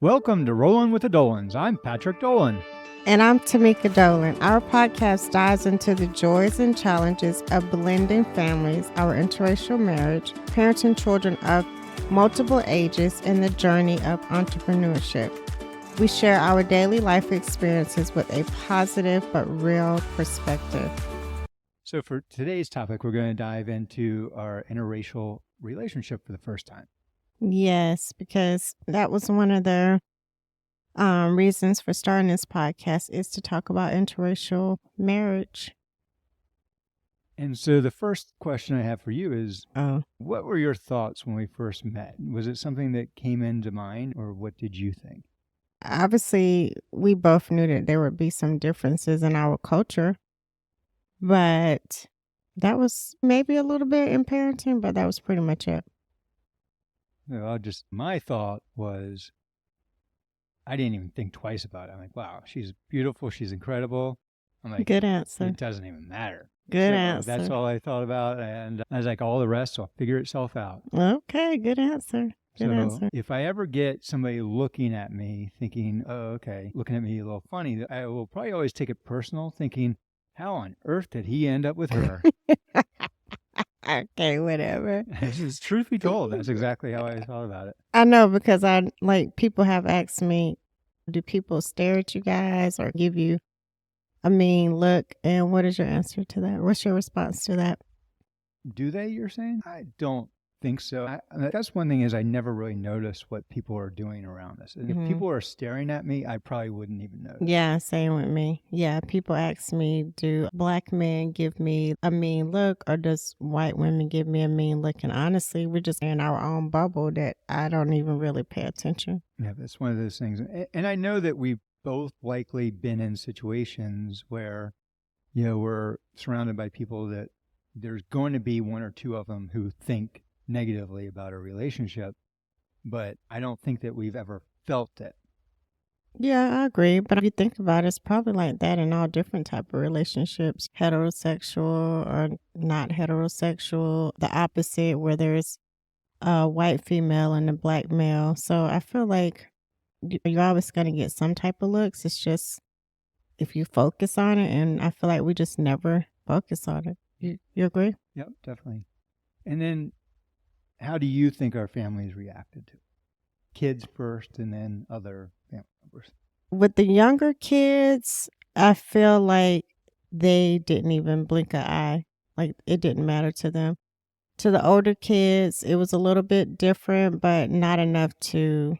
Welcome to Rollin with the Dolans. I'm Patrick Dolan. And I'm Tamika Dolan. Our podcast dives into the joys and challenges of blending families, our interracial marriage, parenting children of multiple ages, and the journey of entrepreneurship. We share our daily life experiences with a positive but real perspective. So for today's topic, we're going to dive into our interracial relationship for the first time. Yes, because that was one of the reasons for starting this podcast, is to talk about interracial marriage. And so the first question I have for you is, what were your thoughts when we first met? Was it something that came into mind, or what did you think? Obviously, we both knew that there would be some differences in our culture, but that was maybe a little bit in parenting, but that was pretty much it. Well, my thought was, I didn't even think twice about it. I'm like, wow, she's beautiful. She's incredible. I'm like, good answer. It doesn't even matter. Good answer. That's all I thought about. And I was like, all the rest will figure itself out. Okay, good answer. Good answer. If I ever get somebody looking at me thinking, oh, okay, looking at me a little funny, I will probably always take it personal, thinking, how on earth did he end up with her? Okay, whatever. Truth be told, that's exactly how I thought about it. I know, because people have asked me, do people stare at you guys or give you a mean look? And what is your answer to that? What's your response to that? Do they, you're saying? I don't think so. That's one thing, is I never really notice what people are doing around us. And if people are staring at me, I probably wouldn't even notice. Yeah, same with me. Yeah, people ask me, do black men give me a mean look, or does white women give me a mean look? And honestly, we're just in our own bubble that I don't even really pay attention. Yeah, that's one of those things. And I know that we've both likely been in situations where, we're surrounded by people that there's going to be one or two of them who think negatively about a relationship, but I don't think that we've ever felt it. Yeah, I agree. But if you think about it, it's probably like that in all different type of relationships, heterosexual or not heterosexual, the opposite, where there's a white female and a black male. So I feel like you're always going to get some type of looks. It's just if you focus on it, and I feel like we just never focus on it. You agree? Yep, definitely. And then, how do you think our families reacted to it? Kids first and then other family members? With the younger kids, I feel like they didn't even blink an eye. Like, it didn't matter to them. To the older kids, it was a little bit different, but not enough to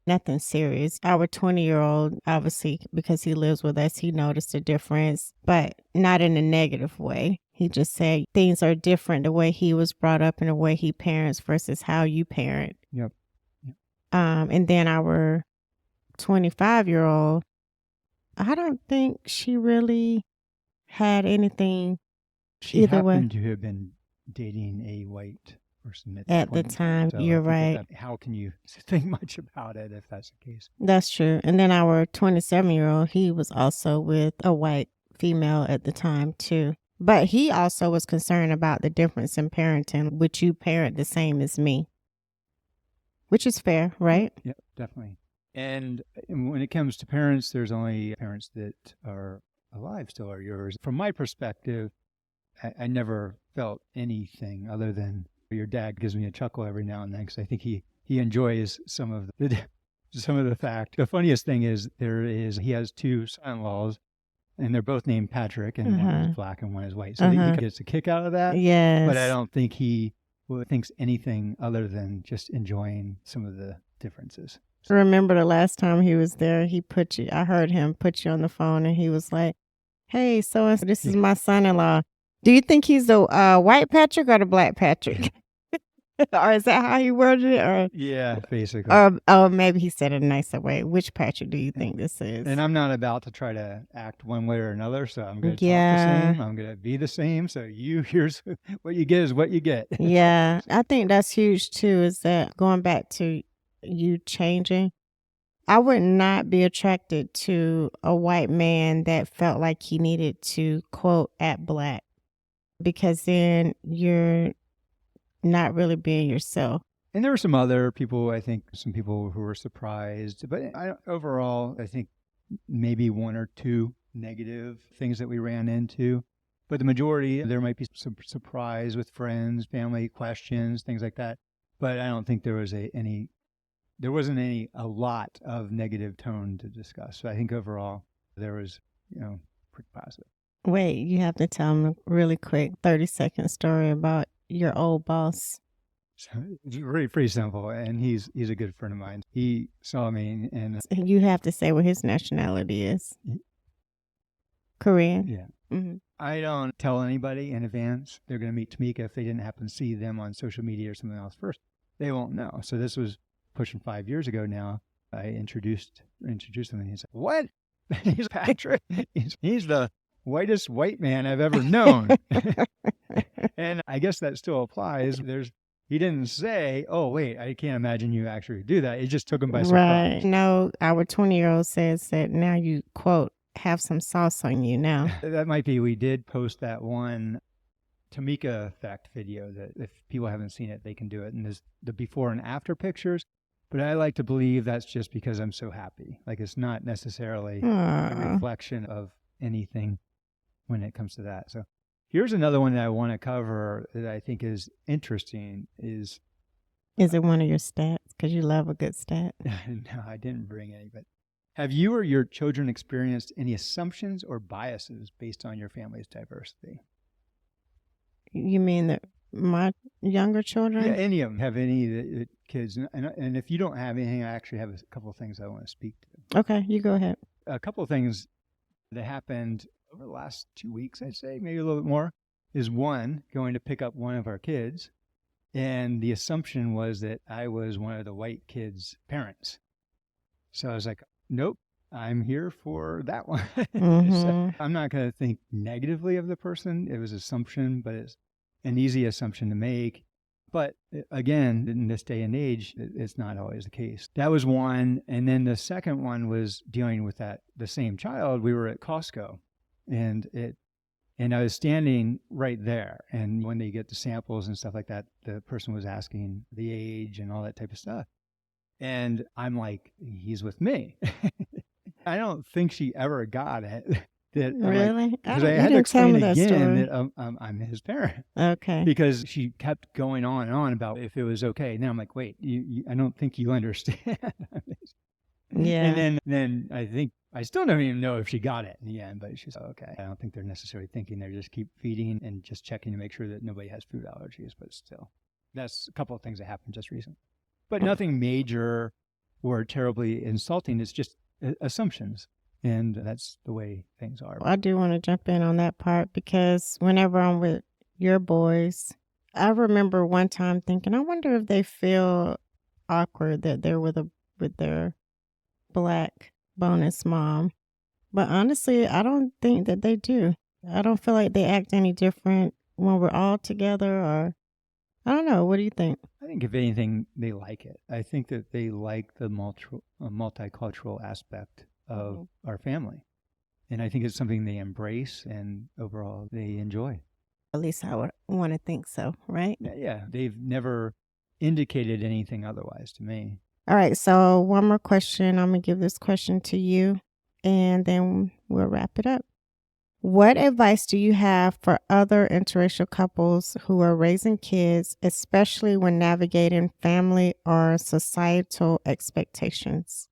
nothing serious. Our 20-year-old, obviously, because he lives with us, he noticed a difference, but not in a negative way. He just said things are different, the way he was brought up and the way he parents versus how you parent. Yep. And then our 25-year-old, I don't think she really had anything. She happened to have been dating a white person at the time. So you're right. How can you think much about it if that's the case? That's true. And then our 27-year-old, he was also with a white female at the time too. But he also was concerned about the difference in parenting, which you parent the same as me, which is fair, right? Yeah, definitely. And when it comes to parents, there's only parents that are alive still are yours. From my perspective, I never felt anything other than your dad gives me a chuckle every now and then, because I think he enjoys some of the fact. The funniest thing is he has two son-in-laws, and they're both named Patrick, and one is black and one is white. So he gets a kick out of that. Yes. But I don't think he thinks anything other than just enjoying some of the differences. So. Remember the last time he was there, I heard him put you on the phone, and he was like, hey, so this is my son-in-law. Do you think he's the white Patrick or the black Patrick? Or is that how he worded it? Or yeah, basically. Or maybe he said it a nicer way. Which Patrick do you think this is? And I'm not about to try to act one way or another, so I'm going to talk the same. I'm going to be the same. So here's what you get is what you get. Yeah, I think that's huge too, is that going back to you changing, I would not be attracted to a white man that felt like he needed to, quote, act black, because then you're not really being yourself. And there were some other people, I think, some people who were surprised. But overall, I think maybe one or two negative things that we ran into. But the majority, there might be some surprise with friends, family questions, things like that. But I don't think there was a lot of negative tone to discuss. So I think overall there was, pretty positive. Wait, you have to tell them a really quick 30-second story about your old boss. So it's really pretty simple, and he's a good friend of mine. He saw me, and You have to say what his nationality is. Korean? yeah. Mm-hmm. I don't tell anybody in advance they're going to meet Tamika if they didn't happen to see them on social media or something else first. They won't know. So this was pushing 5 years ago now. I introduced him, and he's like, "What?" He's Patrick. He's the whitest white man I've ever known. And I guess that still applies. He didn't say, "Oh, wait, I can't imagine you actually do that." It just took him by surprise. Right. No, our 20-year-old says that now you, quote, have some sauce on you now. That might be. We did post that one Tamika effect video that if people haven't seen it, they can do it. And there's the before and after pictures. But I like to believe that's just because I'm so happy. Like it's not necessarily a reflection of anything when it comes to that. So here's another one that I want to cover that I think is interesting is it one of your stats? Because you love a good stat. No, I didn't bring any, but have you or your children experienced any assumptions or biases based on your family's diversity? You mean that my younger children? Yeah, any of them. Have any kids? And if you don't have anything, I actually have a couple of things I want to speak to. Okay, you go ahead. A couple of things that happened over the last 2 weeks, I'd say, maybe a little bit more, is one, going to pick up one of our kids. And the assumption was that I was one of the white kids' parents. So I was like, nope, I'm here for that one. So I'm not going to think negatively of the person. It was assumption, but it's an easy assumption to make. But again, in this day and age, it's not always the case. That was one. And then the second one was dealing with the same child. We were at Costco and I was standing right there. And when they get the samples and stuff like that, the person was asking the age and all that type of stuff. And I'm like, he's with me. I don't think she ever got it. Really? Because I had to explain again that I'm his parent. Okay. Because she kept going on and on about if it was okay. And then I'm like, wait, I don't think you understand. Yeah. And then I think, I still don't even know if she got it in the end, but she's okay. I don't think they're necessarily thinking. They just keep feeding and just checking to make sure that nobody has food allergies. But still, that's a couple of things that happened just recently. But nothing major or terribly insulting. It's just assumptions. And that's the way things are. I do want to jump in on that part because whenever I'm with your boys, I remember one time thinking, I wonder if they feel awkward that they're with their black bonus mom. But honestly, I don't think that they do. I don't feel like they act any different when we're all together, or I don't know. What do you think? I think if anything, they like it. I think that they like the multicultural aspect of our family. And I think it's something they embrace and overall they enjoy. At least I would want to think so, right? Yeah, they've never indicated anything otherwise to me. All right, so one more question. I'm going to give this question to you, and then we'll wrap it up. What advice do you have for other interracial couples who are raising kids, especially when navigating family or societal expectations?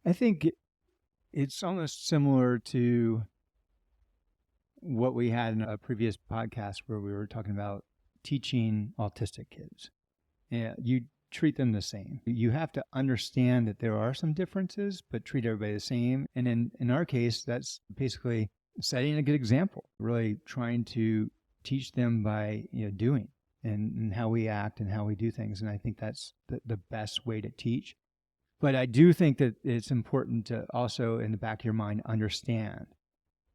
I think it's almost similar to what we had in a previous podcast where we were talking about teaching autistic kids. Yeah, you treat them the same. You have to understand that there are some differences, but treat everybody the same. And in our case, that's basically setting a good example, really trying to teach them by doing and how we act and how we do things. And I think that's the best way to teach. But I do think that it's important to also, in the back of your mind, understand.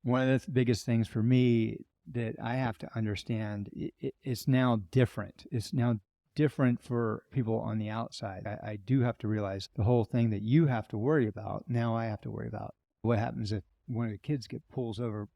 One of the biggest things for me that I have to understand, it's now different. It's now different for people on the outside. I do have to realize the whole thing that you have to worry about, now I have to worry about. What happens if one of the kids get pulled over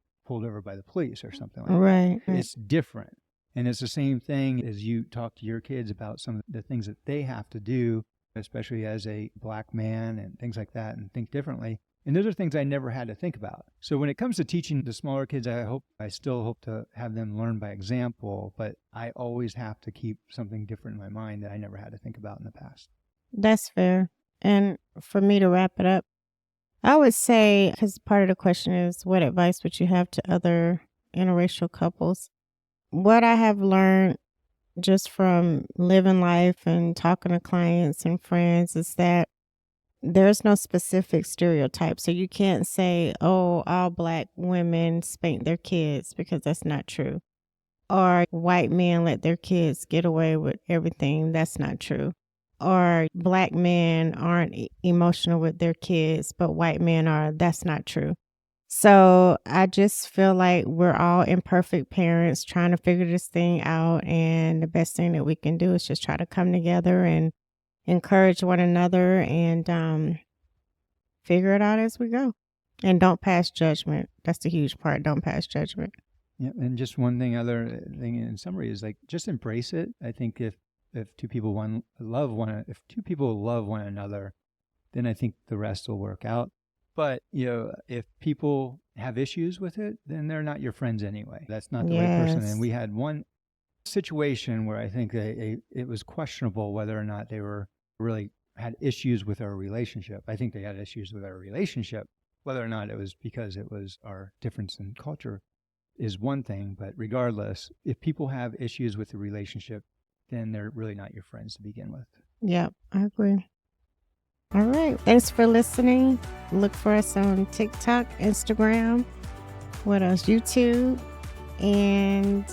by the police or something like that? Right. It's different. And it's the same thing as you talk to your kids about some of the things that they have to do, especially as a Black man and things like that, and think differently. And those are things I never had to think about. So when it comes to teaching the smaller kids, I still hope to have them learn by example, but I always have to keep something different in my mind that I never had to think about in the past. That's fair. And for me to wrap it up, I would say, because part of the question is, what advice would you have to other interracial couples? What I have learned just from living life and talking to clients and friends is that there's no specific stereotype. So you can't say, oh, all Black women spank their kids, because that's not true. Or white men let their kids get away with everything. That's not true. Or Black men aren't emotional with their kids, but white men are. That's not true. So I just feel like we're all imperfect parents trying to figure this thing out. And the best thing that we can do is just try to come together and encourage one another and figure it out as we go. And don't pass judgment. That's the huge part. Don't pass judgment. Yeah, and just other thing in summary is like, just embrace it. I think if two people love one another, then I think the rest will work out. But, if people have issues with it, then they're not your friends anyway. That's not the right person. And we had one situation where I think it was questionable whether or not they were really had issues with our relationship. I think they had issues with our relationship. Whether or not it was because it was our difference in culture is one thing. But regardless, if people have issues with the relationship, then they're really not your friends to begin with. Yep, I agree. All right. Thanks for listening. Look for us on TikTok, Instagram, what else? YouTube, and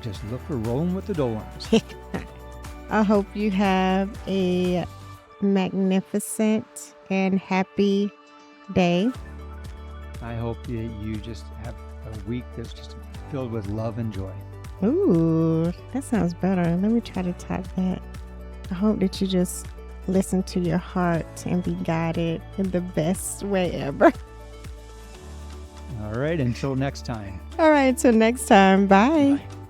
just look for Rollin with the Dolans. I hope you have a magnificent and happy day. I hope that you just have a week that's just filled with love and joy. Ooh, that sounds better. Let me try to type that. I hope that you just listen to your heart and be guided in the best way ever. All right, until next time. All right, until next time. Bye. Bye.